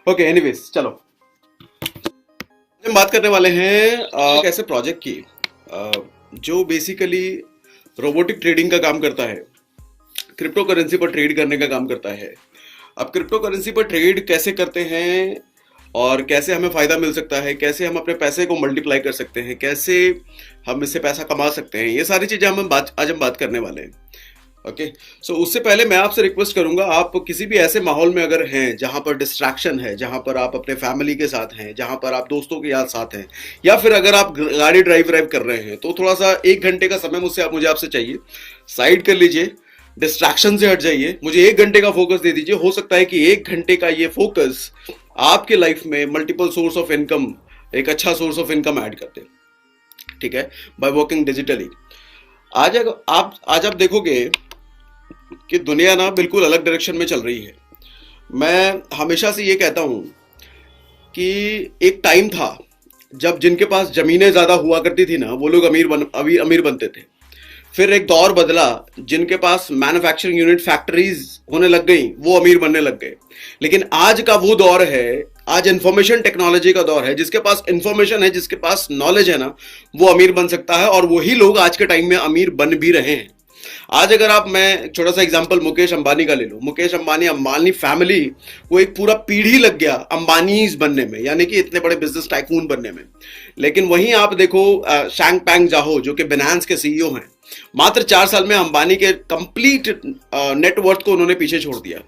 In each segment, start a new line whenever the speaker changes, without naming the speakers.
Okay, anyways चलो, हम बात करने वाले हैं एक ऐसे प्रोजेक्ट की जो बेसिकली रोबोटिक ट्रेडिंग का काम करता है, क्रिप्टो करेंसी पर ट्रेड करने का काम करता है। अब क्रिप्टो करेंसी पर ट्रेड कैसे करते हैं और कैसे हमें फायदा मिल सकता है, कैसे हम अपने पैसे को मल्टीप्लाई कर सकते हैं, कैसे हम इससे पैसा कमा सकते हैं, ये सारी चीजें आज हम बात करने वाले हैं। ओके, सो उससे पहले मैं आपसे रिक्वेस्ट करूंगा, आप किसी भी ऐसे माहौल में अगर हैं जहां पर डिस्ट्रैक्शन है, जहां पर आप अपने फैमिली के साथ हैं, जहां पर आप दोस्तों के साथ हैं, या फिर अगर आप गाड़ी ड्राइव कर रहे हैं, तो थोड़ा सा 1 घंटे का समय मुझे आपसे चाहिए। साइड कर लीजिए, डिस्ट्रैक्शन से हट जाइए, मुझे 1 घंटे का फोकस दे दीजिए। हो सकता है कि 1 घंटे का ये फोकस आपके लाइफ में मल्टीपल सोर्स ऑफ इनकम, एक अच्छा सोर्स ऑफ इनकम ऐड करते, ठीक है, बाय वर्किंग डिजिटली। आज आप देखोगे कि दुनिया ना बिल्कुल अलग डायरेक्शन में चल रही है। मैं हमेशा से ये कहता हूं कि एक टाइम था जब जिनके पास जमीनें ज्यादा हुआ करती थी ना, वो लोग अमीर बनते थे। फिर एक दौर बदला, जिनके पास मैन्युफैक्चरिंग यूनिट, फैक्ट्रीज होने लग गई, वो अमीर बनने लग गए। लेकिन आज का वो दौर है, आज इंफॉर्मेशन टेक्नोलॉजी का दौर है। जिसके पास इंफॉर्मेशन है, जिसके पास नॉलेज है ना, वो अमीर बन सकता है, और वही लोग आज के टाइम में अमीर बन भी रहे हैं। आज अगर मैं छोटा सा एग्जांपल मुकेश अंबानी का ले लूं, मुकेश अंबानी फैमिली को एक पूरा पीढ़ी लग गया अंबानीज बनने में, यानी कि इतने बड़े बिजनेस टाइकून बनने में। लेकिन वहीं आप देखो शैंगपेंग जाहो, जो कि बिनांस के सीईओ हैं, मात्र 4 साल में अंबानी के कंप्लीट नेटवर्थ को उन्होंने पीछे छोड़ दिया।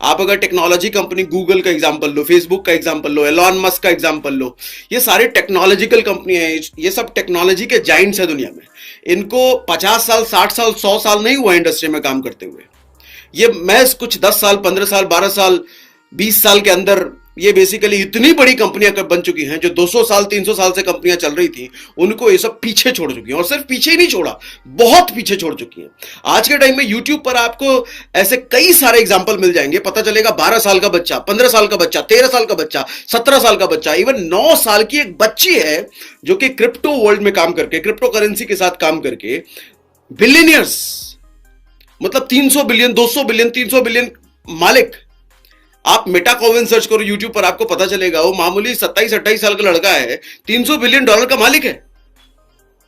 आप अगर टेक्नोलॉजी कंपनी गूगल का एग्जांपल लो, फेसबुक का एग्जांपल लो, एलॉन मस्क का एग्जांपल लो, ये सारे टेक्नोलॉजिकल कंपनी है, ये सब टेक्नोलॉजी के जाइंट्स है दुनिया में। इनको 50 साल, 60 साल, 100 साल नहीं हुआ इंडस्ट्री में काम करते हुए। ये मैं कुछ 10 साल, 15 साल, 12 साल, 20 साल के अंदर ये बेसिकली इतनी बड़ी कंपनियां बन चुकी हैं, जो 200 साल, 300 साल से कंपनियां चल रही थी, उनको ये सब पीछे छोड़ चुकी हैं। और सिर्फ पीछे ही नहीं छोड़ा, बहुत पीछे छोड़ चुकी हैं। आज के टाइम में यूट्यूब पर आपको ऐसे कई सारे एग्जांपल मिल जाएंगे, पता चलेगा 12 साल का बच्चा, 15 साल का बच्चा, 13 साल का बच्चा, 17 साल का बच्चा, इवन 9 साल की एक बच्ची है जो कि क्रिप्टो वर्ल्ड में काम करके, क्रिप्टो करेंसी के साथ काम करके बिलियनियर्स, मतलब 300 बिलियन, 200 बिलियन, 300 बिलियन मालिक। आप मेटा कोविन सर्च करो यूट्यूब पर, आपको पता चलेगा वो मामूली 27-28 साल का लड़का है, $300 बिलियन का मालिक है।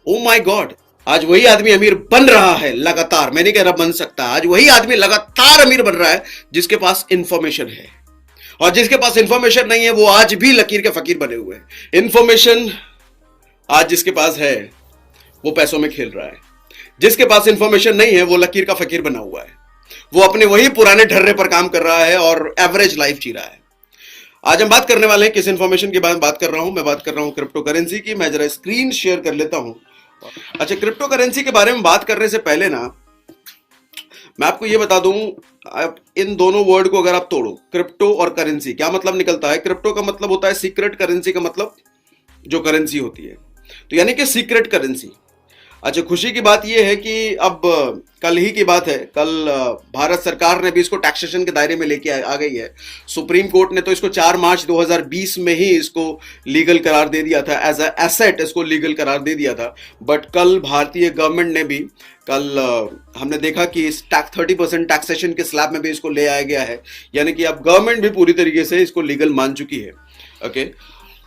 ओ माय गॉड, आज वही आदमी अमीर बन रहा है लगातार। मैं नहीं कह रहा बन सकता, आज वही आदमी लगातार अमीर बन रहा है जिसके पास इंफॉर्मेशन है। और जिसके पास इंफॉर्मेशन नहीं है, वो आज भी लकीर के फकीर बने हुए हैं। इंफॉर्मेशन आज जिसके पास है, वो पैसों में खेल रहा है। जिसके पास इंफॉर्मेशन नहीं है, वो लकीर का फकीर बना हुआ है। वो अपने वही पुराने ढर्रे पर काम कर रहा है और एवरेज लाइफ जी रहा है। आज हम बात करने वाले हैं, किस इंफॉर्मेशन की बात कर रहा हूं? मैं बात कर रहा हूं क्रिप्टो करेंसी की। मैं जरा स्क्रीन शेयर कर लेता हूं। अच्छा, क्रिप्टो करेंसी के बारे में बात करने से पहले ना, मैं आपको यह बता दूं, इन दोनों वर्ड को अगर आप तोड़ो, क्रिप्टो और करेंसी, क्या मतलब निकलता है? क्रिप्टो का मतलब होता है सीक्रेट, करेंसी का मतलब जो करेंसी होती है, तो यानी कि सीक्रेट करेंसी। अच्छा, खुशी की बात यह है कि अब कल ही की बात है, कल भारत सरकार ने भी इसको टैक्सेशन के दायरे में लेके आ गई है। सुप्रीम कोर्ट ने तो इसको 4 मार्च 2020 में ही इसको लीगल करार दे दिया था, एज अ एसेट इसको लीगल करार दे दिया था। बट कल भारतीय गवर्नमेंट ने भी, कल हमने देखा कि इस 30% टैक्सेशन के स्लैब में भी इसको ले आया गया है, यानी कि अब गवर्नमेंट भी पूरी तरीके से इसको लीगल मान चुकी है। ओके,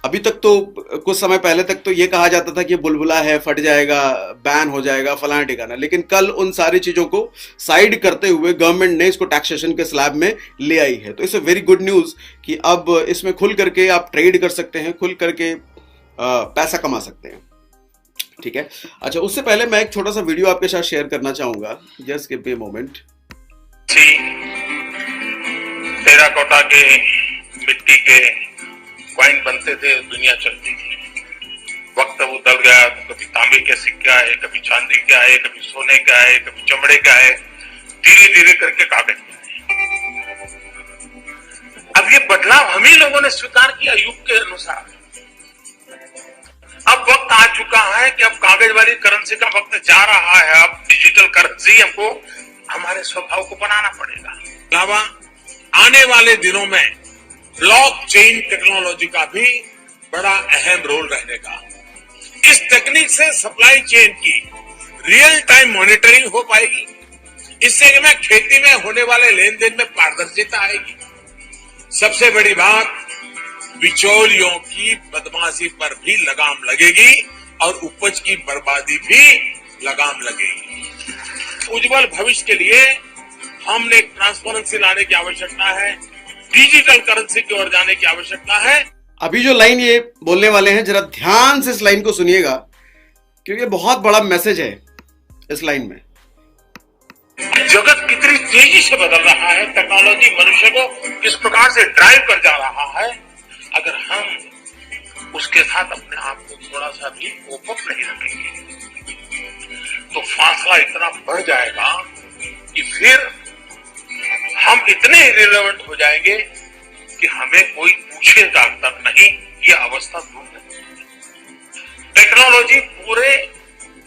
अभी तक तो, कुछ समय पहले तक तो ये कहा जाता था कि बुलबुला है, फट जाएगा, बैन हो जाएगा, फलाना ठिकाना। लेकिन कल उन सारी चीजों को साइड करते हुए गवर्नमेंट ने इसको टैक्सेशन के स्लैब में ले आई है। तो it's a very good news कि अब इसमें खुल करके आप ट्रेड कर सकते हैं, खुल करके पैसा कमा सकते हैं। ठीक है। अच्छा, उससे पहले मैं एक छोटा सा वीडियो आपके साथ शेयर करना चाहूंगा। Just give me a moment.
Terracotta के, मिट्टी के कॉइन बनते थे, दुनिया चलती थी। वक्त बदल गया तो कभी तांबे के सिक्के आए, कभी चांदी के आए, कभी सोने के आए, कभी चमड़े के आए, धीरे धीरे करके कागज के आए। अब ये बदलाव हम ही लोगों ने स्वीकार किया युग के अनुसार। अब वक्त आ चुका है कि अब कागज वाली करेंसी का वक्त जा रहा है। अब डिजिटल करेंसी हमको हमारे स्वभाव को बनाना पड़ेगा। अलावा आने वाले दिनों में ब्लॉकचेन टेक्नोलॉजी का भी बड़ा अहम रोल रहेगा। इस टेक्निक से सप्लाई चेन की रियल टाइम मॉनिटरिंग हो पाएगी। इससे में खेती में होने वाले लेन देन में पारदर्शिता आएगी। सबसे बड़ी बात, बिचौलियों की बदमाशी पर भी लगाम लगेगी और उपज की बर्बादी भी लगाम लगेगी। उज्जवल भविष्य के लिए हमने एक ट्रांसपेरेंसी लाने की आवश्यकता है, डिजिटल करेंसी की ओर जाने की आवश्यकता है।
अभी जो लाइन ये बोलने वाले हैं, जरा ध्यान से इस लाइन को सुनिएगा, क्योंकि बहुत बड़ा मैसेज है इस लाइन में।
जगत कितनी तेजी से बदल रहा है, टेक्नोलॉजी मनुष्य को किस प्रकार से ड्राइव कर जा रहा है, अगर हम उसके साथ अपने आप को थोड़ा सा भी कोप अप नहीं रखेंगे तो फासला इतना बढ़ जाएगा कि फिर हम इतने इरेलेवेंट हो जाएंगे कि हमें कोई पूछेगा तक नहीं। ये अवस्था दूर नहीं। टेक्नोलॉजी पूरे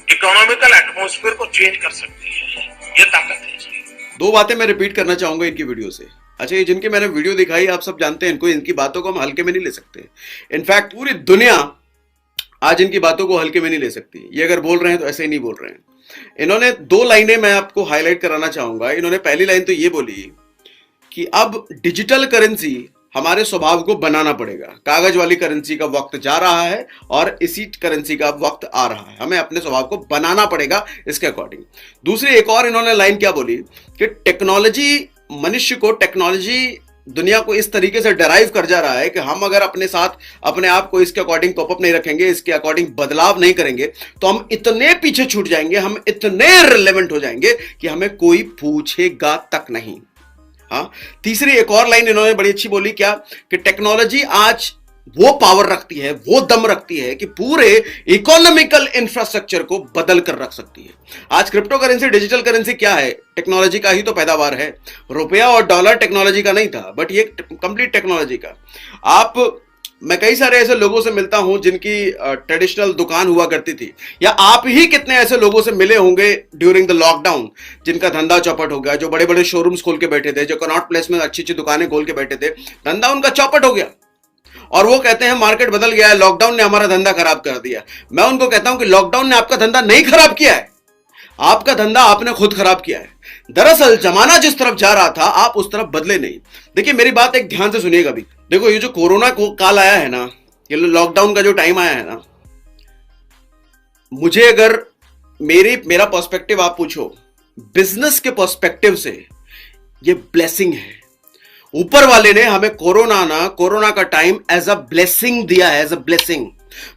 इकोनॉमिकल एटमॉस्फेयर को चेंज कर सकती है, ये ताकत है इसकी।
दो बातें मैं रिपीट करना चाहूंगा इनकी वीडियो से। अच्छा, ये जिनकी मैंने वीडियो दिखाई आप सब जानते हैं, इनकी बातों को हम हल्के में नहीं ले सकते। इनफैक्ट पूरी दुनिया आज इनकी बातों को हल्के में नहीं ले सकती। ये अगर बोल रहे हैं तो ऐसे ही नहीं बोल रहे हैं। इन्होंने दो लाइनें मैं आपको हाईलाइट कराना चाहूंगा। इन्होंने पहली लाइन तो ये बोली कि अब डिजिटल करेंसी हमारे स्वभाव को बनाना पड़ेगा। कागज वाली करेंसी का वक्त जा रहा है और इसी करेंसी का वक्त आ रहा है, हमें अपने स्वभाव को बनाना पड़ेगा इसके अकॉर्डिंग। दूसरी एक और इन्होंने लाइन क्या बोली कि टेक्नोलॉजी मनुष्य को, टेक्नोलॉजी दुनिया को इस तरीके से डराइव कर जा रहा है कि हम अगर अपने साथ अपने आप को इसके अकॉर्डिंग पॉपअप नहीं रखेंगे, इसके अकॉर्डिंग बदलाव नहीं करेंगे, तो हम इतने पीछे छूट जाएंगे, हम इतने रिलेवेंट हो जाएंगे कि हमें कोई पूछेगा तक नहीं। हाँ, तीसरी एक और लाइन इन्होंने बड़ी अच्छी बोली, क्या कि टेक्नोलॉजी आज वो पावर रखती है, वो दम रखती है कि पूरे इकोनॉमिकल इंफ्रास्ट्रक्चर को बदल कर रख सकती है। आज क्रिप्टो करेंसी, डिजिटल करेंसी क्या है? टेक्नोलॉजी का ही तो पैदावार है। रुपया और डॉलर टेक्नोलॉजी का नहीं था, बट ये कंप्लीट टेक्नोलॉजी का। मैं कई सारे ऐसे लोगों से मिलता हूं जिनकी ट्रेडिशनल दुकान हुआ करती थी, या आप ही कितने ऐसे लोगों से मिले होंगे ड्यूरिंग द लॉकडाउन जिनका धंधा चौपट हो गया, जो बड़े बड़े शोरूम्स खोल के बैठे थे, जो कनॉट प्लेस में अच्छी अच्छी दुकानें खोल के बैठे थे, धंधा उनका चौपट हो गया और वो कहते हैं मार्केट बदल गया है, लॉकडाउन ने हमारा धंधा खराब कर दिया। मैं उनको कहता हूं कि लॉकडाउन ने आपका धंधा नहीं खराब किया है, आपका धंधा आपने खुद खराब किया है। दरअसल जमाना जिस तरफ जा रहा था आप उस तरफ बदले नहीं। देखिए मेरी बात एक ध्यान से सुनिएगा भी। देखो ये जो कोरोना को काल आया है ना, ये लॉकडाउन का जो टाइम आया है ना, मुझे अगर मेरा पर्सपेक्टिव आप पूछो बिजनेस के पर्सपेक्टिव से, ये ब्लेसिंग है। ऊपर वाले ने हमें कोरोना का टाइम एज अ ब्लेसिंग दिया है, एज अ ब्लेसिंग।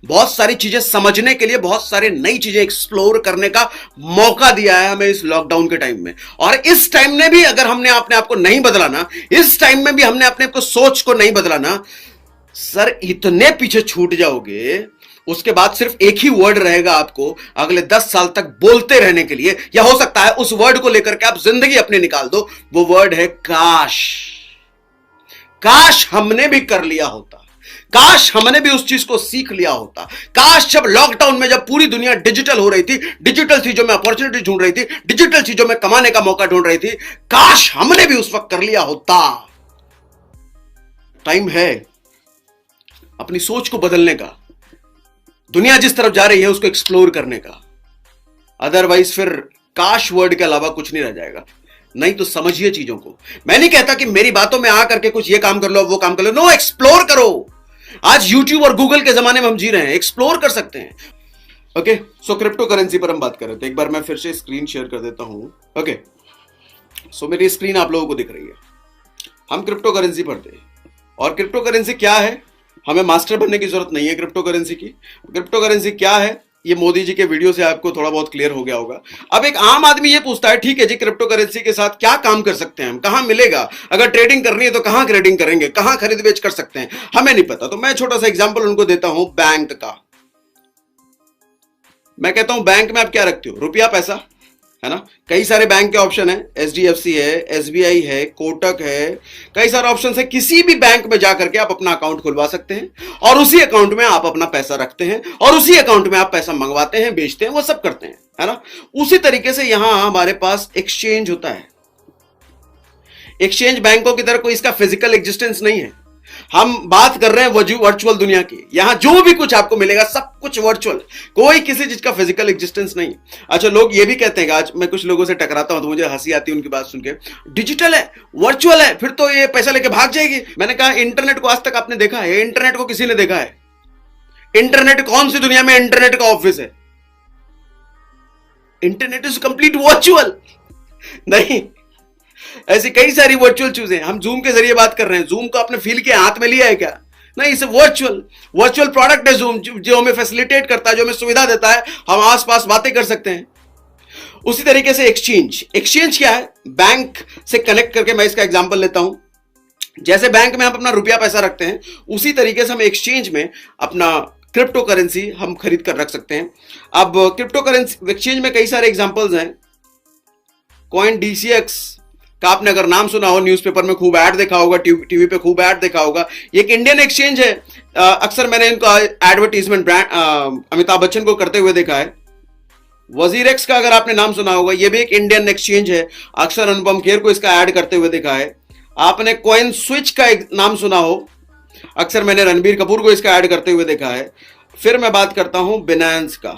बहुत सारी चीजें समझने के लिए, बहुत सारी नई चीजें एक्सप्लोर करने का मौका दिया है हमें इस लॉकडाउन के टाइम में। और इस टाइम में भी अगर हमने अपने आप को नहीं बदला ना, इस टाइम में भी हमने अपने आप को सोच को नहीं बदला ना, सर इतने पीछे छूट जाओगे। उसके बाद सिर्फ एक ही वर्ड रहेगा आपको अगले 10 साल तक बोलते रहने के लिए, या हो सकता है उस वर्ड को लेकर के आप जिंदगी अपनी निकाल दो। वो वर्ड है काश। काश हमने भी कर लिया होता, काश हमने भी उस चीज को सीख लिया होता। काश जब लॉकडाउन में जब पूरी दुनिया डिजिटल हो रही थी, डिजिटल चीजों में अपॉर्चुनिटी ढूंढ रही थी, डिजिटल चीजों में कमाने का मौका ढूंढ रही थी, काश हमने भी उस वक्त कर लिया होता। टाइम है अपनी सोच को बदलने का, दुनिया जिस तरफ जा रही है उसको एक्सप्लोर करने का। अदरवाइज फिर काश वर्ड के अलावा कुछ नहीं रह जाएगा। नहीं तो समझिए चीजों को। मैं नहीं कहता कि मेरी बातों में आकर के कुछ ये काम कर लो, वो काम कर लो। नो, एक्सप्लोर करो। आज यूट्यूब और गूगल के जमाने में हम जी रहे हैं, एक्सप्लोर कर सकते हैं। ओके, सो क्रिप्टो करेंसी पर हम बात कर रहे थे। एक बार मैं फिर से स्क्रीन शेयर कर देता हूं। ओके, सो मेरी स्क्रीन आप लोगों को दिख रही है। हम क्रिप्टो करेंसी पढ़ते हैं, और क्रिप्टो करेंसी क्या है, हमें मास्टर बनने की जरूरत नहीं है क्रिप्टो करेंसी की। क्रिप्टो करेंसी क्या है, ये मोदी जी के वीडियो से आपको थोड़ा बहुत क्लियर हो गया होगा। अब एक आम आदमी ये पूछता है, ठीक है जी, क्रिप्टो करेंसी के साथ क्या काम कर सकते हैं हम, कहां मिलेगा, अगर ट्रेडिंग करनी है तो कहां ट्रेडिंग करेंगे, कहां खरीद बेच कर सकते हैं, हमें नहीं पता। तो मैं छोटा सा एग्जांपल उनको देता हूं बैंक का। मैं कहता हूं बैंक में आप क्या रखते हो, रुपया, पैसा, है ना। कई सारे बैंक के ऑप्शन है, एचडीएफसी है, एसबीआई है, कोटक है, कई सारे ऑप्शन है। किसी भी बैंक में जाकर के आप अपना अकाउंट खुलवा सकते हैं और उसी अकाउंट में आप अपना पैसा रखते हैं और उसी अकाउंट में आप पैसा मंगवाते हैं, बेचते हैं, वो सब करते हैं, है ना। उसी तरीके से यहां हमारे पास एक्सचेंज होता है। एक्सचेंज बैंकों की तरह कोई इसका फिजिकल एग्जिस्टेंस नहीं है। हम बात कर रहे हैं वर्चुअल दुनिया की। यहां जो भी कुछ आपको मिलेगा सब कुछ वर्चुअल, कोई किसी चीज का फिजिकल एग्जिस्टेंस नहीं। अच्छा, लोग ये भी कहते हैं कि आज मैं कुछ लोगों से टकराता हूं तो मुझे हंसी आती है उनकी बात सुन के, डिजिटल है, वर्चुअल है, फिर तो ये पैसा लेके भाग जाएगी। मैंने कहा इंटरनेट को आज तक आपने देखा है? इंटरनेट को किसी ने देखा है? इंटरनेट कौन सी दुनिया में इंटरनेट का ऑफिस है? Internet is complete virtual. नहीं, ऐसी कई सारी वर्चुअल चीजें। हम जूम के जरिए बात कर रहे हैं, जूम को आपने फील किया, हाथ में लिया है क्या? नहीं, इसे वर्चुअल प्रोडक्ट है जूम, जो हमें फैसिलिटेट करता है, जो हमें सुविधा देता है, हम आसपास बातें कर सकते हैं। उसी तरीके से एक्सचेंज क्या है? बैंक से कनेक्ट करके मैं इसका एग्जांपल लेता हूं। जैसे बैंक में हम अपना रुपया पैसा रखते हैं, उसी तरीके से हम एक्सचेंज में अपना क्रिप्टो करेंसी हम खरीद कर रख सकते हैं। अब क्रिप्टो करेंसी एक्सचेंज में कई सारे एग्जांपल्स हैं। कॉइन DCX का आपने अगर नाम सुना हो, न्यूज़पेपर में खूब ऐड देखा होगा, टीवी पे खूब ऐड देखा होगा। ये एक इंडियन एक्सचेंज है। अक्सर मैंने इनका एडवर्टीजमेंट अमिताभ बच्चन को करते हुए देखा है। WazirX का अगर आपने नाम सुना होगा, ये भी एक इंडियन एक्सचेंज है। अक्सर अनुपम खेर को इसका ऐड करते हुए देखा है। आपने कॉइन स्विच का एक नाम सुना हो, अक्सर मैंने रणबीर कपूर को इसका ऐड करते हुए देखा है। फिर मैं बात करता हूं बिनेंस का।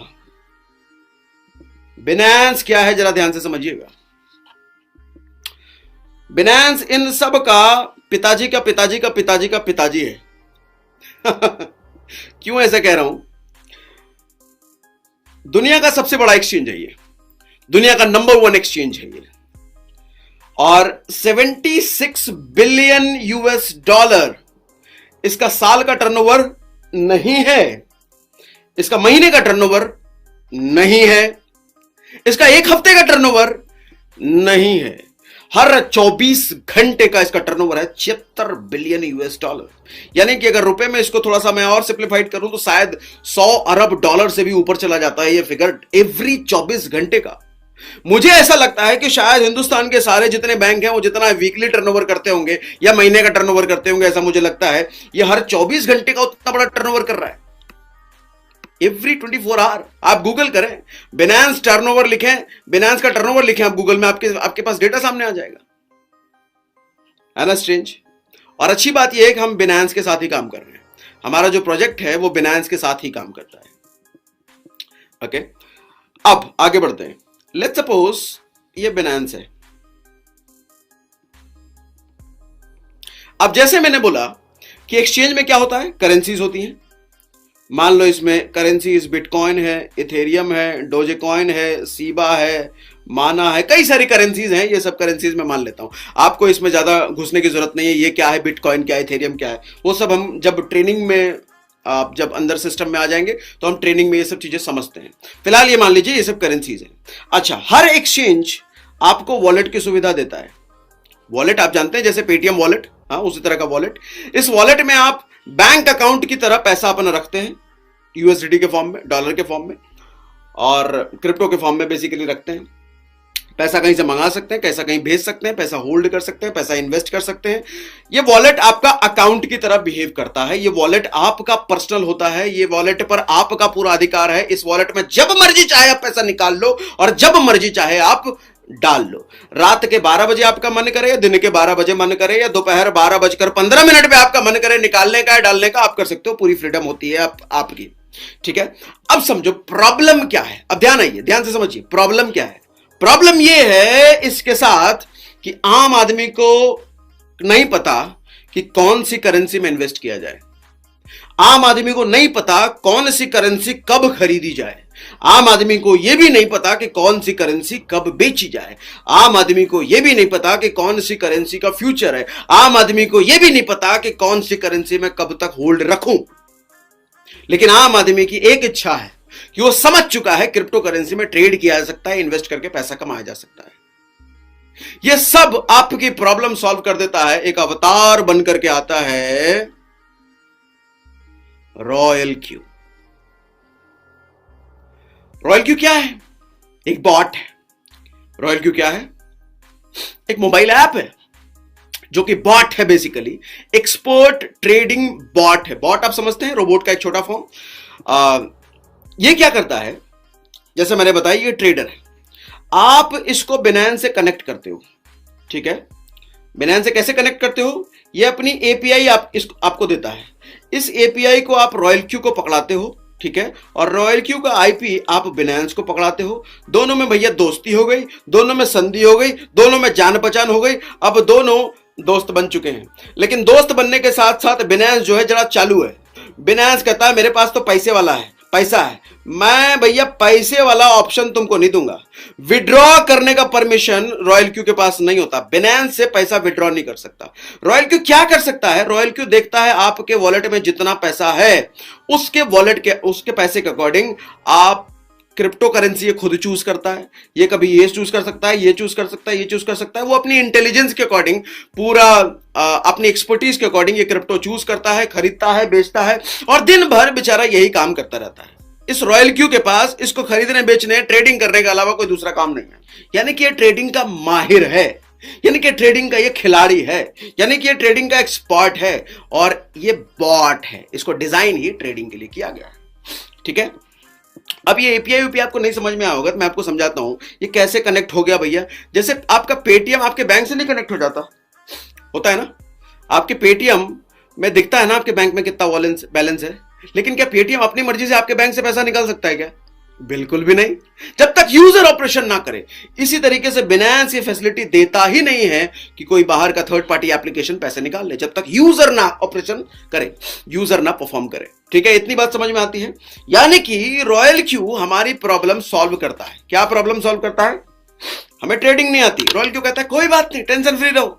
बिनेंस क्या है, जरा ध्यान से समझिएगा। बिनेंस इन सब का पिताजी का पिताजी का पिताजी का पिताजी है। क्यों ऐसा कह रहा हूं? दुनिया का सबसे बड़ा एक्सचेंज है ये, दुनिया का नंबर 1 एक्सचेंज है ये, और 76 बिलियन $, इसका साल का टर्नओवर नहीं है, इसका महीने का टर्नओवर नहीं है, इसका एक हफ्ते का टर्नओवर नहीं है, हर 24 घंटे का इसका टर्नओवर है 76 बिलियन $। यानी कि अगर रुपए में इसको थोड़ा सा मैं और सिंप्लीफाइड करूं तो शायद 100 अरब डॉलर से भी ऊपर चला जाता है ये फिगर एवरी 24 घंटे का। मुझे ऐसा लगता है कि शायद हिंदुस्तान के सारे जितने बैंक हैं वो जितना वीकली टर्नओवर करते होंगे या महीने का टर्नओवर करते होंगे, ऐसा मुझे लगता है ये हर 24 घंटे का उतना बड़ा टर्नओवर कर रहा है, एवरी 24 आवर। आप गूगल करें, बिनेंस टर्नओवर लिखें, बिनेंस का टर्नओवर लिखें आप गूगल में, आपके पास डेटा सामने आ जाएगा। है ना स्ट्रेंज? और अच्छी बात यह है कि हम बिनेंस के साथ ही काम कर रहे हैं। हमारा जो प्रोजेक्ट है वो बिनेंस के साथ ही काम करता है। ओके, अब आगे बढ़ते हैं। लेट्स सपोज ये बिनेंस है। अब जैसे मैंने बोला कि एक्सचेंज में क्या होता है, करेंसीज होती हैं। मान लो इसमें करेंसीज बिटकॉइन है, इथेरियम है, डोजेकॉइन है, सीबा है, माना है, कई सारी करेंसीज हैं। ये सब करेंसीज मैं मान लेता हूं, आपको इसमें ज्यादा घुसने की जरूरत नहीं है। ये क्या है, बिटकॉइन क्या है, इथेरियम क्या है, वो सब हम जब ट्रेनिंग में, आप जब अंदर सिस्टम में आ जाएंगे तो हम ट्रेनिंग में ये सब चीजें समझते हैं। फिलहाल ये मान लीजिए ये सब करेंसीज हैं। अच्छा, हर एक्सचेंज आपको वॉलेट की सुविधा देता है। वॉलेट आप जानते हैं, जैसे पेटीएम वॉलेट, हाँ उसी तरह का वॉलेट। इस वॉलेट में आप बैंक अकाउंट की तरह पैसा अपना रखते हैं, USDT के फॉर्म में, डॉलर के फॉर्म में और क्रिप्टो के फॉर्म में बेसिकली रखते हैं। पैसा कहीं से मंगा सकते हैं, पैसा कहीं भेज सकते हैं, पैसा होल्ड कर सकते हैं, पैसा इन्वेस्ट कर सकते हैं। ये वॉलेट आपका अकाउंट की तरह बिहेव करता है। ये वॉलेट आपका पर्सनल होता है, ये वॉलेट पर आपका पूरा अधिकार है। इस वॉलेट में जब मर्जी चाहे आप पैसा निकाल लो और जब मर्जी चाहे आप डाल लो। रात के 12 बजे आपका मन करे या दिन के 12 बजे मन करे या दोपहर 12:15 पे आपका मन करे निकालने का या डालने का, आप कर सकते हो। पूरी फ्रीडम होती है आपकी, ठीक है। अब समझो प्रॉब्लम क्या है। अब ध्यान से समझिए प्रॉब्लम क्या है। प्रॉब्लम यह है इसके साथ कि आम आदमी को नहीं पता कि कौन सी करेंसी में इन्वेस्ट किया जाए। आम आदमी को नहीं पता कौन सी करेंसी कब खरीदी जाए। आम आदमी को यह भी नहीं पता कि कौन सी करेंसी कब बेची जाए। आम आदमी को यह भी नहीं पता कि कौन सी करेंसी का फ्यूचर है। आम आदमी को यह भी नहीं पता कि कौन सी करेंसी में कब तक होल्ड रखूं। लेकिन आम आदमी की एक इच्छा है कि वो समझ चुका है क्रिप्टो करेंसी में ट्रेड किया जा सकता है, इन्वेस्ट करके पैसा कमाया जा सकता है। यह सब आपकी प्रॉब्लम सॉल्व कर देता है। एक अवतार बन करके आता है रॉयल क्यू। रॉयल क्यू क्या है? एक बॉट है। रॉयल क्यू क्या है? एक मोबाइल ऐप है जो कि बॉट है, बेसिकली एक्सपर्ट ट्रेडिंग बॉट है। बॉट आप समझते हैं, रोबोट का एक छोटा फॉर्म। ये क्या करता है, जैसे मैंने बताया ये ट्रेडर है। आप इसको बिनेंस से कनेक्ट करते हो, ठीक है। बिनेंस से कैसे कनेक्ट करते हो? ये अपनी एपीआई आपको देता है। इस एपीआई को आप रॉयल क्यू को पकड़ाते हो, ठीक है, और रॉयल क्यू का आईपी आप बिनांस को पकड़ाते हो। दोनों में भैया दोस्ती हो गई, दोनों में संधि हो गई, दोनों में जान पहचान हो गई। अब दोनों दोस्त बन चुके हैं, लेकिन दोस्त बनने के साथ साथ बिनांस जो है जरा चालू है। बिनांस कहता है मेरे पास तो पैसे वाला है, पैसा है, मैं भैया पैसे वाला ऑप्शन तुमको नहीं दूंगा। विड्रॉ करने का परमिशन रॉयल क्यू के पास नहीं होता, बिनांस से पैसा विड्रॉ नहीं कर सकता। रॉयल क्यू क्या कर सकता है? रॉयल क्यू देखता है आपके वॉलेट में जितना पैसा है, उसके पैसे के अकॉर्डिंग आप क्रिप्टो करेंसी ये खुद चूज करता है। ये कभी ये चूज कर सकता है, ये चूज कर सकता है, ये चूज कर सकता है। वो अपनी इंटेलिजेंस के अकॉर्डिंग, पूरा अपनी एक्सपर्टीज के अकॉर्डिंग ये क्रिप्टो चूज करता है, खरीदता है, बेचता है, और दिन भर बेचारा यही काम करता रहता है। इस रॉयल क्यू के पास इसको खरीदने, बेचने, ट्रेडिंग करने के अलावा कोई दूसरा काम नहीं है। यानी कि ये ट्रेडिंग का माहिर है, यानी कि ट्रेडिंग का ये खिलाड़ी है, यानी कि ये ट्रेडिंग का एक्सपर्ट है, और ये बॉट है। इसको डिजाइन ही ट्रेडिंग के लिए किया गया है, ठीक है। अब ये एपीआई यूपीआई आपको नहीं समझ में आया होगा, तो मैं आपको समझाता हूं ये कैसे कनेक्ट हो गया भैया। जैसे आपका पेटीएम आपके बैंक से नहीं कनेक्ट हो जाता, होता है ना, आपके पेटीएम में दिखता है ना आपके बैंक में कितना बैलेंस है, लेकिन क्या पेटीएम अपनी मर्जी से आपके बैंक से पैसा निकाल सकता है क्या? बिल्कुल भी नहीं, जब तक यूजर ऑपरेशन ना करे। इसी तरीके से बिनांस ये फैसिलिटी देता ही नहीं है कि कोई बाहर का थर्ड पार्टी एप्लीकेशन पैसे निकाल ले, जब तक यूजर ना ऑपरेशन करे, यूजर ना परफॉर्म करे, ठीक है। इतनी बात समझ में आती है। यानी कि रॉयल क्यू हमारी प्रॉब्लम सॉल्व करता है। क्या प्रॉब्लम सॉल्व करता है? हमें ट्रेडिंग नहीं आती, रॉयल क्यू कहता है कोई बात नहीं, टेंशन फ्री रहो।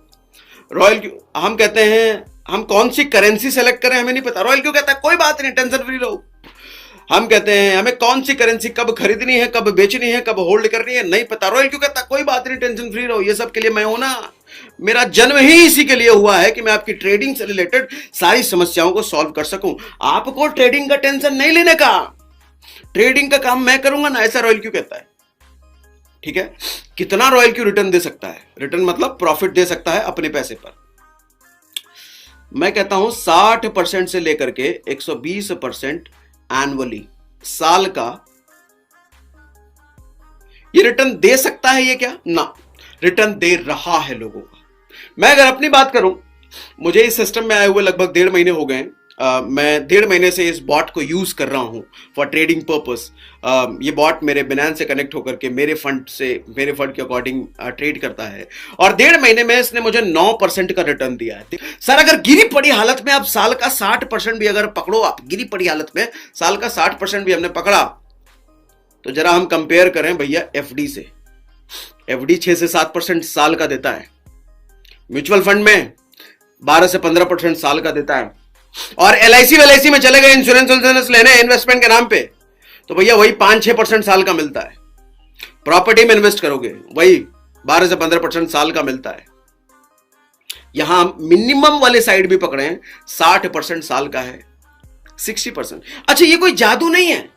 रॉयल क्यू, हम कहते हैं हम कौन सी करेंसी सेलेक्ट करें हमें नहीं पता, रॉयल क्यू कहता है कोई बात नहीं, टेंशन फ्री रहो। हम कहते हैं हमें कौन सी करेंसी कब खरीदनी है, कब बेचनी है, कब होल्ड करनी है, नहीं पता, रॉयल क्यू कहता है कोई बात नहीं, टेंशन फ्री रहो, ये सब के लिए मैं हूं ना। मेरा जन्म ही इसी के लिए हुआ है कि मैं आपकी ट्रेडिंग से रिलेटेड सारी समस्याओं को सॉल्व कर सकूं। आपको ट्रेडिंग का टेंशन नहीं लेने का, ट्रेडिंग का काम मैं करूंगा ना, ऐसा रॉयल क्यू कहता है, ठीक है। कितना रॉयल क्यू रिटर्न दे सकता है? रिटर्न मतलब प्रॉफिट दे सकता है अपने पैसे पर। मैं कहता हूं 60% से लेकर के 120% एनुअली, साल का ये रिटर्न दे सकता है। ये क्या ना, रिटर्न दे रहा है लोगों का। मैं अगर अपनी बात करूं, मुझे इस सिस्टम में आए हुए लगभग 1.5 महीने हो गए। मैं 1.5 महीने से इस बॉट को यूज कर रहा हूं फॉर ट्रेडिंग पर्पस। ये बॉट मेरे बिनांस से कनेक्ट होकर के मेरे फंड के अकॉर्डिंग ट्रेड करता है, और 1.5 महीने में इसने मुझे 9% का रिटर्न दिया है। सर अगर गिरी पड़ी हालत में आप साल का 60% भी अगर पकड़ो, आप गिरी पड़ी हालत में साल का 60% भी हमने पकड़ा, तो जरा हम कंपेयर करें भैया एफडी से। एफडी 6 से 7% साल का देता है, म्यूचुअल फंड में 12 से 15% साल का देता है, और एलआईसी में चले गए इंश्योरेंस लेने इन्वेस्टमेंट के नाम पे, तो भैया वही 5-6% साल का मिलता है। प्रॉपर्टी में इन्वेस्ट करोगे वही 12 से 15% साल का मिलता है। यहां मिनिमम वाले साइड भी पकड़े हैं, 60% साल का है, 60%। अच्छा ये कोई जादू नहीं है,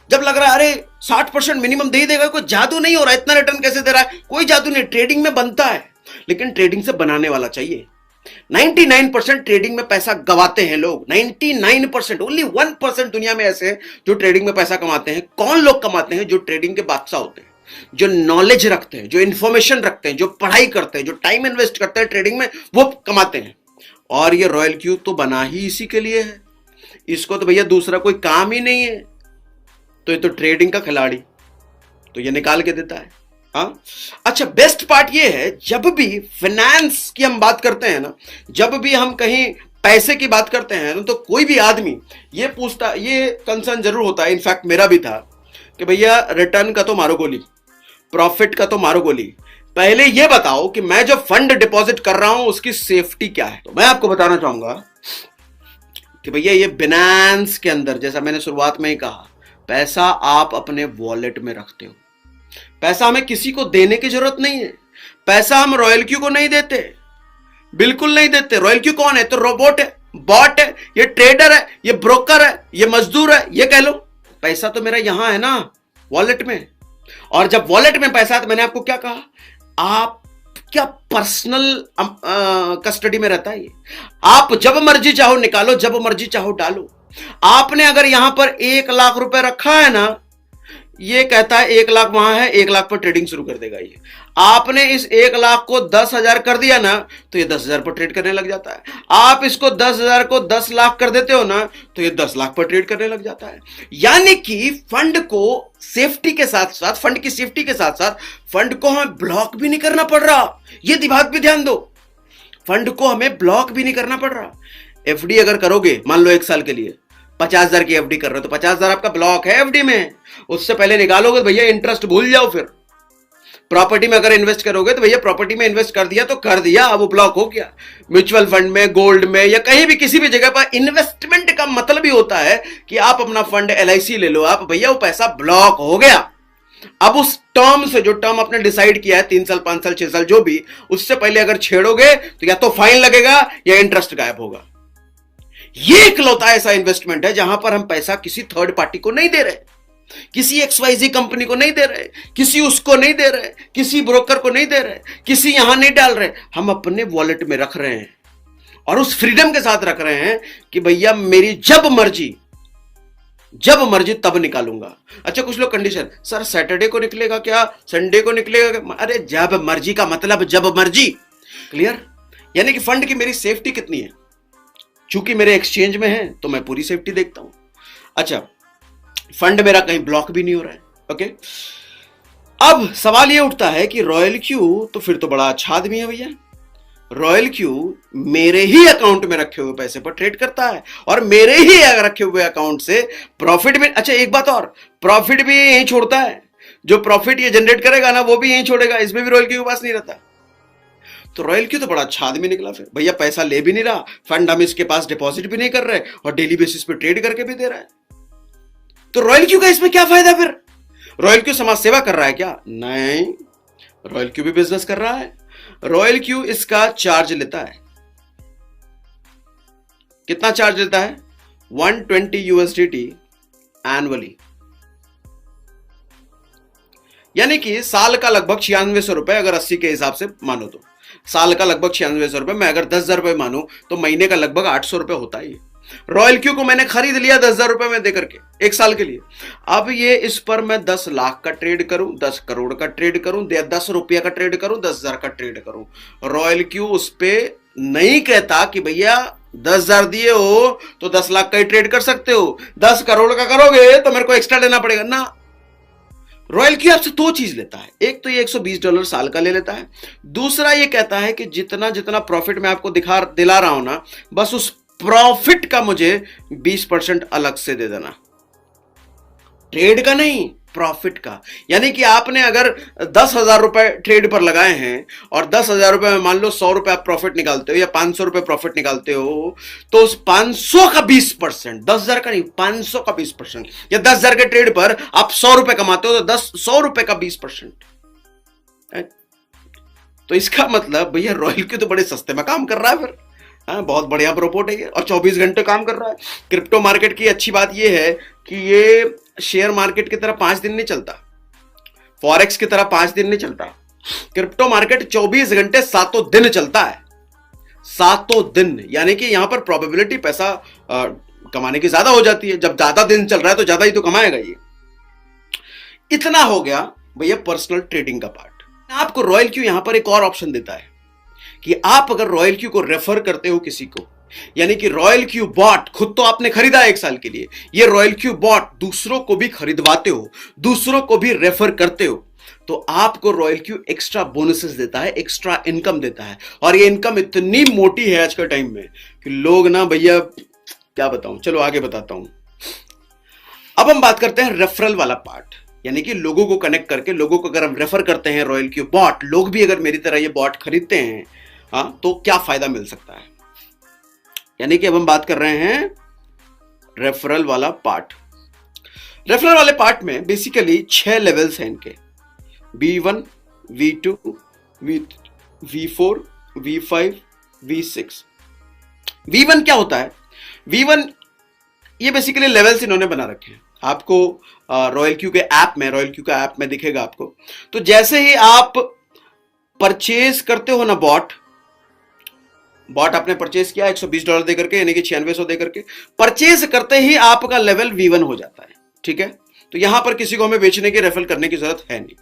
जब लग रहा है अरे 60% मिनिमम दे ही देगा, कोई जादू नहीं हो रहा, इतना रिटर्न कैसे दे रहा है, कोई जादू नहीं। ट्रेडिंग में बनता है, लेकिन ट्रेडिंग से बनाने वाला चाहिए। 99% ट्रेडिंग में पैसा गवाते हैं लोग, 99%। ओनली 1% दुनिया में ऐसे हैं जो ट्रेडिंग में पैसा कमाते हैं। कौन लोग कमाते हैं? जो ट्रेडिंग के बादशाह होते हैं, जो नॉलेज रखते हैं, जो इंफॉर्मेशन रखते हैं, जो पढ़ाई करते हैं, जो टाइम इन्वेस्ट करते हैं ट्रेडिंग में, वो कमाते हैं। और ये रॉयल क्यू तो बना ही इसी के लिए है। इसको तो भैया दूसरा कोई काम ही नहीं है, तो ये तो ट्रेडिंग का खिलाड़ी, तो ये निकाल के देता है। हाँ, अच्छा बेस्ट पार्ट ये है, जब भी फाइनेंस की हम बात करते हैं ना, जब भी हम कहीं पैसे की बात करते हैं, तो कोई भी आदमी ये पूछता, ये कंसर्न जरूर होता है, इनफैक्ट मेरा भी था, कि भैया रिटर्न का तो मारो गोली, प्रॉफिट का तो मारो गोली, पहले ये बताओ कि मैं जो फंड डिपॉजिट कर रहा हूं उसकी सेफ्टी क्या है। तो मैं आपको बताना चाहूंगा कि भैया ये बिनांस के अंदर, जैसा मैंने शुरुआत में ही कहा, पैसा आप अपने वॉलेट में रखते हो, पैसा हमें किसी को देने की जरूरत नहीं है। पैसा हम रॉयल क्यू को नहीं देते, बिल्कुल नहीं देते। रॉयल क्यू कौन है? तो रोबोट है, बॉट है, ये ट्रेडर है, ये ब्रोकर है, ये मजदूर है, ये कह लो। पैसा तो मेरा यहां है ना, वॉलेट में। और जब वॉलेट में पैसा है, तो मैंने आपको क्या कहा, आप क्या पर्सनल कस्टडी में रहता है ये। आप जब मर्जी चाहो निकालो, जब मर्जी चाहो डालो। आपने अगर यहां पर 1 लाख रुपए रखा है ना, ये कहता है 1 लाख वहां है, 1 लाख पर ट्रेडिंग शुरू कर देगा। ये आपने इस 1 लाख को 10,000 कर दिया ना, तो ये 10,000 पर ट्रेड करने लग जाता है। आप इसको 10,000 को 10 लाख कर देते हो ना, तो ये 10 लाख पर ट्रेड करने लग जाता है। यानी कि फंड को सेफ्टी के साथ साथ, फंड की सेफ्टी के साथ साथ फंड को हमें ब्लॉक भी नहीं करना पड़ रहा। ये बात भी ध्यान दो, फंड को हमें ब्लॉक भी नहीं करना पड़ रहा। एफडी अगर करोगे, मान लो 1 साल के लिए 50,000 की एफडी कर रहे हो, तो 50,000 आपका ब्लॉक है एफडी में, उससे पहले निकालोगे तो भैया इंटरेस्ट भूल जाओ। फिर प्रॉपर्टी में अगर इन्वेस्ट करोगे तो भैया प्रॉपर्टी में इन्वेस्ट कर दिया तो कर दिया, अब वो ब्लॉक हो गया। म्यूचुअल फंड में, गोल्ड में, या कहीं भी किसी भी जगह पर इन्वेस्टमेंट का मतलब ही होता है कि आप अपना फंड LIC ले लो, आप भैया वो पैसा ब्लॉक हो गया। अब उस टर्म से, जो टर्म आपने डिसाइड किया है 3 साल 5 साल 6 साल जो भी, उससे पहले अगर छेड़ोगे तो या तो फाइन लगेगा या इंटरेस्ट गायब होगा। ये इकलौता ऐसा इन्वेस्टमेंट है जहां पर हम पैसा किसी थर्ड पार्टी को नहीं दे रहे, किसी XYZ कंपनी को नहीं दे रहे, किसी उसको नहीं दे रहे, किसी ब्रोकर को नहीं दे रहे, किसी यहां नहीं डाल रहे, हम अपने वॉलेट में रख रहे हैं और उस फ्रीडम के साथ रख रहे हैं कि भैया मेरी जब मर्जी तब निकालूंगा। अच्छा, कुछ लोग कंडीशन, सर सैटरडे को निकलेगा क्या, संडे को निकलेगा क्या? अरे जब मर्जी का मतलब जब मर्जी। क्लियर? यानी कि फंड की मेरी सेफ्टी कितनी है, चूंकि मेरे एक्सचेंज में है तो मैं पूरी सेफ्टी देखता हूं। अच्छा, फंड मेरा कहीं ब्लॉक भी नहीं हो रहा है। ओके, अब सवाल ये उठता है कि रॉयल क्यू तो फिर तो बड़ा अच्छा आदमी है भैया। रॉयल क्यू मेरे ही अकाउंट में रखे हुए पैसे पर ट्रेड करता है और मेरे ही रखे हुए अकाउंट से प्रॉफिट भी, अच्छा एक बात और, प्रॉफिट भी यहीं छोड़ता है। जो प्रॉफिट ये जनरेट करेगा ना वो भी यहीं छोड़ेगा, इसमें भी रॉयल क्यू के पास नहीं रहता। तो रॉयल क्यू तो बड़ा अच्छा आदमी निकला। फिर भैया पैसा ले भी नहीं रहा, फंड हम इसके पास डिपॉजिट भी नहीं कर रहे और डेली बेसिस पे ट्रेड करके भी दे रहा है। तो रॉयल क्यू का इसमें क्या फायदा? फिर रॉयल क्यू समाज सेवा कर रहा है क्या? नहीं, रॉयल क्यू भी बिजनेस कर रहा है। रॉयल क्यू इसका चार्ज लेता है। कितना चार्ज लेता है? $120 एनुअली, यानी कि साल का लगभग 9600 रुपए, अगर 80 के हिसाब से मानो तो साल का लगभग 9600 रुपए। मैं अगर 10,000 रुपए मानू तो महीने का लगभग 800 रुपए होता ही। रॉयल क्यू को मैंने खरीद लिया 10,000 रुपए में देकर के 1 साल के लिए। अब ये इस पर मैं 10 लाख का ट्रेड करूं, 10 करोड़ का ट्रेड करूं, 10 रुपया का ट्रेड करूं, 10,000 का ट्रेड करूं, रॉयल क्यू उस पे नहीं कहता कि भैया 10,000 दिए हो तो 10 लाख का ही ट्रेड कर सकते हो, 10 करोड़ का करोगे तो मेरे को एक्स्ट्रा देना पड़ेगा ना। रॉयल क्यू आपसे 2 चीज लेता है, एक तो ये $120 साल का ले लेता है, दूसरा ये कहता है कि जितना जितना प्रॉफिट मैं आपको दिला रहा हूं ना, बस उस प्रॉफिट का मुझे 20% अलग से दे देना, ट्रेड का नहीं, प्रॉफिट का। यानी कि आपने अगर 10,000 रुपए ट्रेड पर लगाए हैं और 10,000 रुपए में मान लो 100 रुपए आप प्रॉफिट निकालते हो या 500 रुपए प्रॉफिट निकालते हो, तो उस 500 का 20%, 10,000 का नहीं, 500 का 20%, या 10,000 के ट्रेड पर आप 100 रुपए कमाते हो तो 100 रुपए का 20%। तो इसका मतलब भैया रॉयल क्यू तो बड़े सस्ते में काम कर रहा है। फिर बहुत बढ़िया प्रोपोर्ट है ये, और 24 घंटे काम कर रहा है। क्रिप्टो मार्केट की अच्छी बात ये है कि ये शेयर मार्केट की तरह 5 दिन नहीं चलता, फॉरेक्स की तरह 5 दिन नहीं चलता। क्रिप्टो मार्केट 24 घंटे 7 दिन चलता है, 7 दिन। यानी कि यहां पर प्रोबेबिलिटी पैसा कमाने की ज्यादा हो जाती है। जब ज्यादा दिन चल रहा है तो ज्यादा ही तो कमाएगा ये। इतना हो गया भैया पर्सनल ट्रेडिंग का पार्ट। आपको रॉयल क्यू यहां पर एक और ऑप्शन देता है कि आप अगर रॉयल क्यू को रेफर करते हो किसी को, यानी कि रॉयल क्यू बॉट खुद तो आपने खरीदा 1 साल के लिए, ये रॉयल क्यू बॉट दूसरों को भी खरीदवाते हो, दूसरों को भी रेफर करते हो, तो आपको रॉयल क्यू एक्स्ट्रा बोनसेस देता है, एक्स्ट्रा इनकम देता है। और ये इनकम इतनी मोटी है आज के टाइम में कि लोग ना भैया क्या बताऊं, चलो आगे बताता हूं। अब हम बात करते हैं रेफरल वाला पार्ट, यानी कि लोगों को कनेक्ट करके, लोगों को अगर हम रेफर करते हैं रॉयल क्यू बॉट, लोग भी अगर मेरी तरह ये बॉट खरीदते हैं तो क्या फायदा मिल सकता है। यानी कि अब हम बात कर रहे हैं रेफरल वाला पार्ट। रेफरल वाले पार्ट में बेसिकली 6 लेवल्स हैं इनके, V1, V2, V4, V5, V6। V1 क्या होता है? V1 ये बेसिकली लेवल्स इन्होंने बना रखे हैं। आपको रॉयल क्यू के ऐप में, रॉयल क्यू का ऐप में दिखेगा आपको। तो जैसे ही आप परचेज करते हो ना बॉट आपने परचेज किया $120 देकर के, यानी कि 9600 देकर के, परचेज करते ही आपका लेवल V1 हो जाता है। ठीक है, तो यहां पर किसी को हमें बेचने की रेफर करने की जरूरत है नहीं।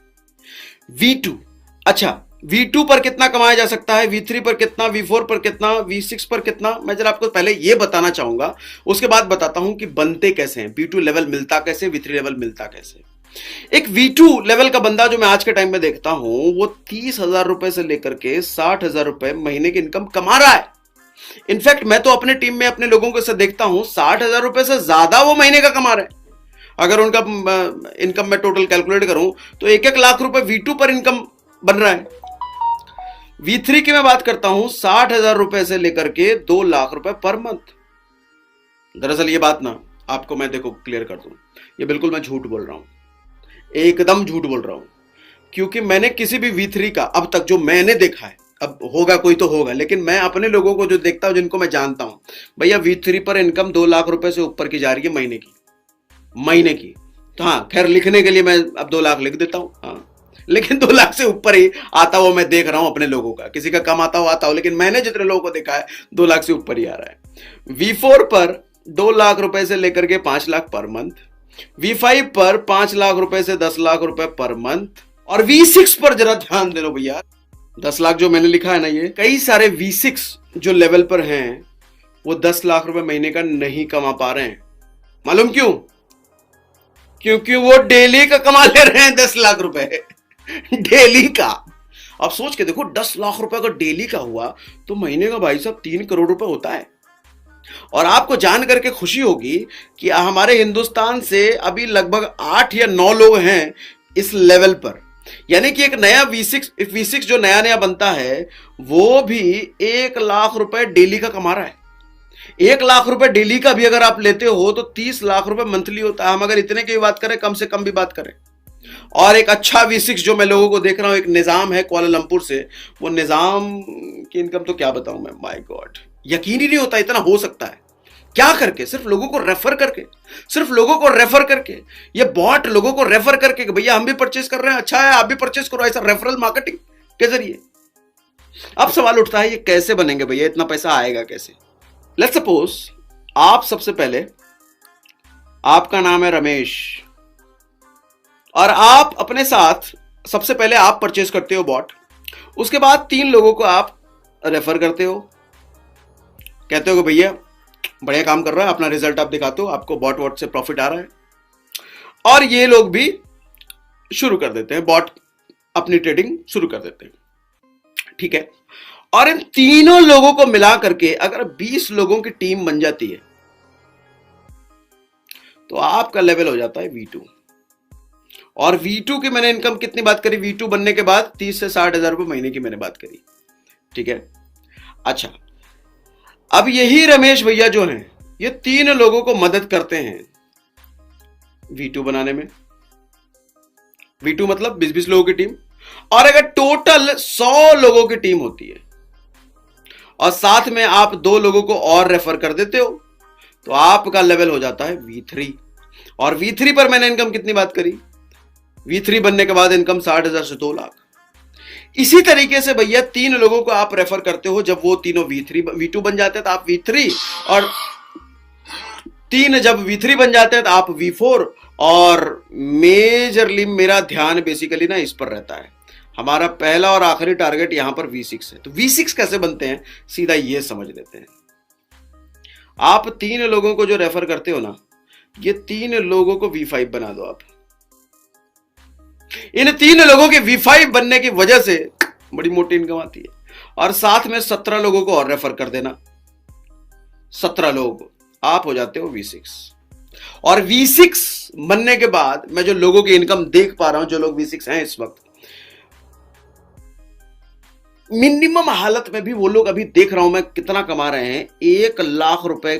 V2, अच्छा V2 पर कितना कमाया जा सकता है, V3 पर कितना, V4 पर कितना, V6 पर कितना, मैं जरा आपको पहले ये बताना चाहूंगा, उसके बाद बताता हूं कि बनते कैसे हैं, V2 लेवल मिलता कैसे, V3 लेवल मिलता कैसे। एक V2 लेवल का बंदा जो मैं आज के टाइम में देखता हूं, वो 30,000 रुपए से लेकर के 60,000 रुपए महीने की इनकम कमा रहा है। इनफैक्ट मैं तो अपने टीम में अपने लोगों को से देखता हूं 60,000 रुपए से ज्यादा वो महीने का कमा रहे हैं। अगर उनका इनकम मैं टोटल कैलकुलेट करूं तो 1-1 लाख रुपए V2 पर इनकम बन रहा है। V3 की मैं बात करता हूं 60,000 रुपए से लेकर के 2 लाख रुपए पर मंथ। दरअसल ये बात ना आपको मैं देखो क्लियर कर दूं, ये बिल्कुल मैं झूठ बोल रहा हूं, एकदम झूठ बोल रहा हूं, क्योंकि मैंने किसी भी V3 का अब तक जो मैंने देखा है, अब होगा कोई तो होगा, लेकिन मैं अपने लोगों को जो देखता हूं, जिनको मैं जानता हूं, भैया V3 पर इनकम 2 लाख रुपए से ऊपर की जा रही है महीने की। तो हाँ खैर, लिखने के लिए मैं अब 2 लाख लिख देता हूं, हाँ, लेकिन 2 लाख से ऊपर ही आता हुआ मैं देख रहा हूं अपने लोगों का। किसी का कम आता हो, लेकिन मैंने जितने लोगों को देखा है 2 लाख से ऊपर ही आ रहा है। V4 पर 2 लाख रुपए से लेकर के 5 लाख पर मंथ, V5 पर 5 लाख रुपए से 10 लाख रुपए पर मंथ, और V6 पर जरा ध्यान दे लो भैया, 10 लाख जो मैंने लिखा है ना, ये कई सारे V6 जो लेवल पर हैं वो 10 लाख रुपए महीने का नहीं कमा पा रहे हैं। मालूम क्यों? क्योंकि वो डेली का कमा ले रहे हैं 10 लाख रुपए डेली का। अब सोच के देखो, 10 लाख रुपए का डेली का हुआ तो महीने का भाई साहब 3 करोड़ रुपए होता है। और आपको जान करके खुशी होगी कि हमारे हिंदुस्तान से अभी लगभग 8 या 9 लोग हैं इस लेवल पर। यानी कि एक नया V6 जो नया बनता है वो भी 1 लाख रुपए डेली का कमा रहा है। 1 लाख रुपए डेली का भी अगर आप लेते हो तो 30 लाख रुपए मंथली होता है। हम अगर इतने की बात करें, कम से कम भी बात करें। और एक अच्छा V6 जो मैं लोगों को देख रहा हूं, एक निजाम है कुआलालंपुर से, वो निजाम की इनकम तो क्या बताऊं मैं, माय गॉड, यकीन ही नहीं होता इतना हो सकता है। क्या करके? सिर्फ लोगों को रेफर करके, ये बॉट लोगों को रेफर करके कि भैया हम भी परचेस कर रहे हैं, अच्छा है आप भी परचेस करो, ऐसा रेफरल मार्केटिंग के जरिए। अब सवाल उठता है ये कैसे बनेंगे भैया, इतना पैसा आएगा कैसे? लेट्स सपोज आप सबसे पहले, आपका नाम है रमेश, और आप अपने साथ सबसे पहले आप परचेस करते हो बॉट, उसके बाद 3 लोगों को आप रेफर करते हो, कहते हो कि भैया बढ़िया काम कर रहा है, अपना रिजल्ट आप दिखाते हो, आपको बॉट वॉट से प्रॉफिट आ रहा है, और ये लोग भी शुरू कर देते हैं, बॉट अपनी ट्रेडिंग शुरू कर देते हैं, ठीक है। और इन तीनों लोगों को मिला करके अगर 20 लोगों की टीम बन जाती है तो आपका लेवल हो जाता है V2। और V2 की मैंने इनकम कितनी बात करी, V2 बनने के बाद 30 से 60,000 रुपए महीने की मैंने बात करी, ठीक है। अच्छा, अब यही रमेश भैया जो हैं, ये 3 लोगों को मदद करते हैं V2 बनाने में। V2 मतलब 20-20 लोगों की टीम। और अगर टोटल 100 लोगों की टीम होती है और साथ में आप 2 लोगों को और रेफर कर देते हो तो आपका लेवल हो जाता है V3। और V3 पर मैंने इनकम कितनी बात करी, V3 बनने के बाद इनकम 60,000 से 2 लाख। इसी तरीके से भैया 3 लोगों को आप रेफर करते हो, जब वो तीनों V2 बन जाते हैं तो आप V3, और 3 जब V3 बन जाते हैं तो आप V4। और मेजरली मेरा ध्यान बेसिकली ना इस पर रहता है, हमारा पहला और आखिरी टारगेट यहां पर V6 है। तो V6 कैसे बनते हैं सीधा ये समझ लेते हैं। आप 3 लोगों को जो रेफर करते हो ना, ये 3 लोगों को V5 बना दो आप। इन 3 लोगों के V5 बनने की वजह से बड़ी मोटी इनकम आती है। और साथ में 17 लोगों को और रेफर कर देना, 17 लोग, आप हो जाते हो V6। और V6 बनने के बाद मैं जो लोगों की इनकम देख पा रहा हूं, जो लोग V6 हैं इस वक्त, मिनिमम हालत में भी वो लोग अभी देख रहा हूं मैं कितना कमा रहे हैं, 1 लाख रुपए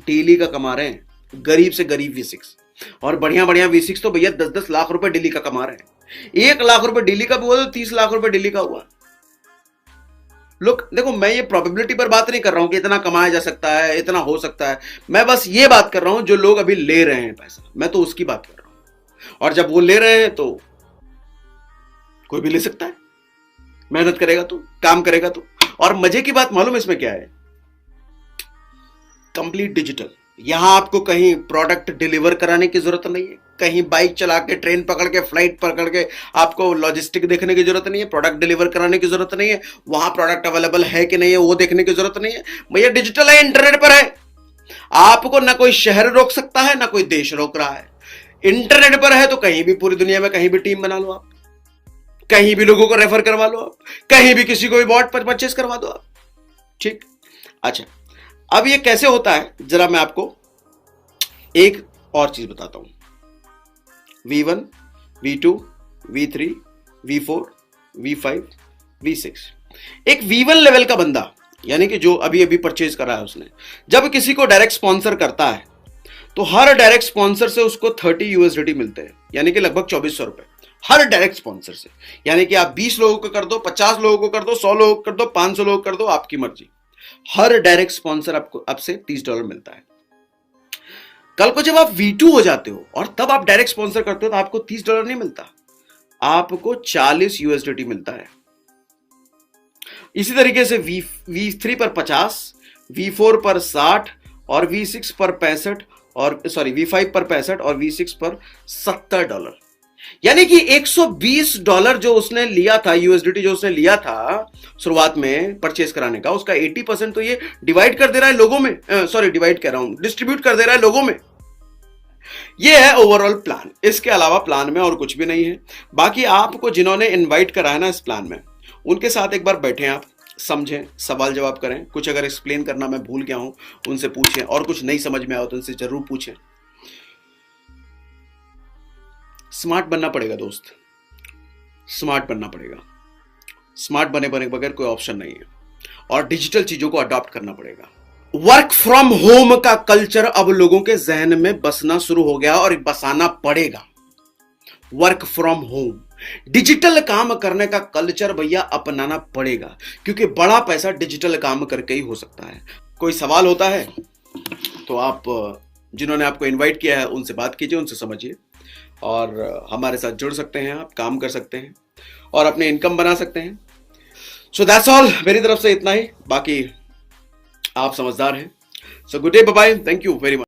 डेली का कमा रहे हैं, गरीब से गरीब V6। और बढ़िया V6 तो भैया 10-10 लाख रुपए डेली का कमा रहे हैं। 1 लाख रुपए डेली का भी हुआ तो 30 लाख रुपए डेली का हुआ। लोग देखो, मैं ये प्रोबेबिलिटी पर बात नहीं कर रहा हूं कि इतना कमाया जा सकता है, इतना हो सकता है, मैं बस ये बात कर रहा हूं जो लोग अभी ले रहे हैं पैसा, मैं तो उसकी बात कर रहा हूं। और जब वो ले रहे हैं तो कोई भी ले सकता है, मेहनत करेगा तो, काम करेगा तो। और मजे की बात मालूम इसमें क्या है, कंप्लीट डिजिटल। यहां आपको कहीं प्रोडक्ट डिलीवर कराने की जरूरत नहीं है, कहीं बाइक चला के, ट्रेन पकड़ के, फ्लाइट पकड़ के आपको लॉजिस्टिक देखने की जरूरत नहीं है, प्रोडक्ट डिलीवर कराने की जरूरत नहीं है, वहां प्रोडक्ट अवेलेबल है कि नहीं है वो देखने की जरूरत नहीं है। भैया डिजिटल है, इंटरनेट पर है, आपको ना कोई शहर रोक सकता है ना कोई देश रोक रहा है। इंटरनेट पर है तो कहीं भी पूरी दुनिया में कहीं भी टीम बना लो आप, कहीं भी लोगों को रेफर करवा लो आप, कहीं भी किसी को भी बॉट पर परचेस करवा दो आप। ठीक, अच्छा अब ये कैसे होता है जरा मैं आपको एक और चीज बताता हूं। V1, V2, V3, V4, V5, V6। एक V1 लेवल का बंदा यानी कि जो अभी अभी परचेज करा है उसने, जब किसी को डायरेक्ट स्पॉन्सर करता है तो हर डायरेक्ट स्पॉन्सर से उसको 30 USDT मिलते हैं, यानी कि लगभग 2400 रुपए हर डायरेक्ट स्पॉन्सर से। यानी कि आप 20 लोगों को कर दो, 50 लोगों को कर दो, 100 लोगों को कर दो, 500 लोगों को कर दो, आपकी मर्जी। हर डायरेक्ट स्पॉन्सर आपको आपसे $30 मिलता है। कल को जब आप V2 हो जाते हो और तब आप डायरेक्ट स्पॉन्सर करते हो तो आपको $30 नहीं मिलता, आपको 40 USDT मिलता है। इसी तरीके से V3 पर 50, V4 पर 60 और V6 पर 65 और V5 पर 65 और V6 पर $70। यानी कि $120 जो उसने लिया था, USDT जो उसने लिया था शुरुआत में परचेस कराने का, उसका 80% तो ये डिवाइड कर दे रहा है लोगों में, डिवाइड कर रहा हूं, डिस्ट्रीब्यूट कर दे रहा है लोगों में। ये है ओवरऑल प्लान, इसके अलावा प्लान में और कुछ भी नहीं है। बाकी आपको जिन्होंने इनवाइट करा है ना इस प्लान में, उनके साथ एक बार बैठें, आप समझें, सवाल जवाब करें, कुछ अगर एक्सप्लेन करना मैं भूल गया हूं उनसे पूछें, और कुछ नहीं समझ में आया तो उनसे जरूर पूछें। स्मार्ट बनना पड़ेगा दोस्त, स्मार्ट बनना पड़ेगा। स्मार्ट बने बगैर कोई ऑप्शन नहीं है, और डिजिटल चीजों को अडॉप्ट करना पड़ेगा। वर्क फ्रॉम होम का कल्चर अब लोगों के जहन में बसना शुरू हो गया और बसाना पड़ेगा। वर्क फ्रॉम होम, डिजिटल काम करने का कल्चर भैया अपनाना पड़ेगा, क्योंकि बड़ा पैसा डिजिटल काम करके ही हो सकता है। कोई सवाल होता है तो आप जिन्होंने आपको इनवाइट किया है उनसे बात कीजिए, उनसे समझिए, और हमारे साथ जुड़ सकते हैं, आप काम कर सकते हैं और अपने इनकम बना सकते हैं। सो दैट्स ऑल, मेरी तरफ से इतना ही, बाकी आप समझदार हैं। So good day, bye bye, thank you very much.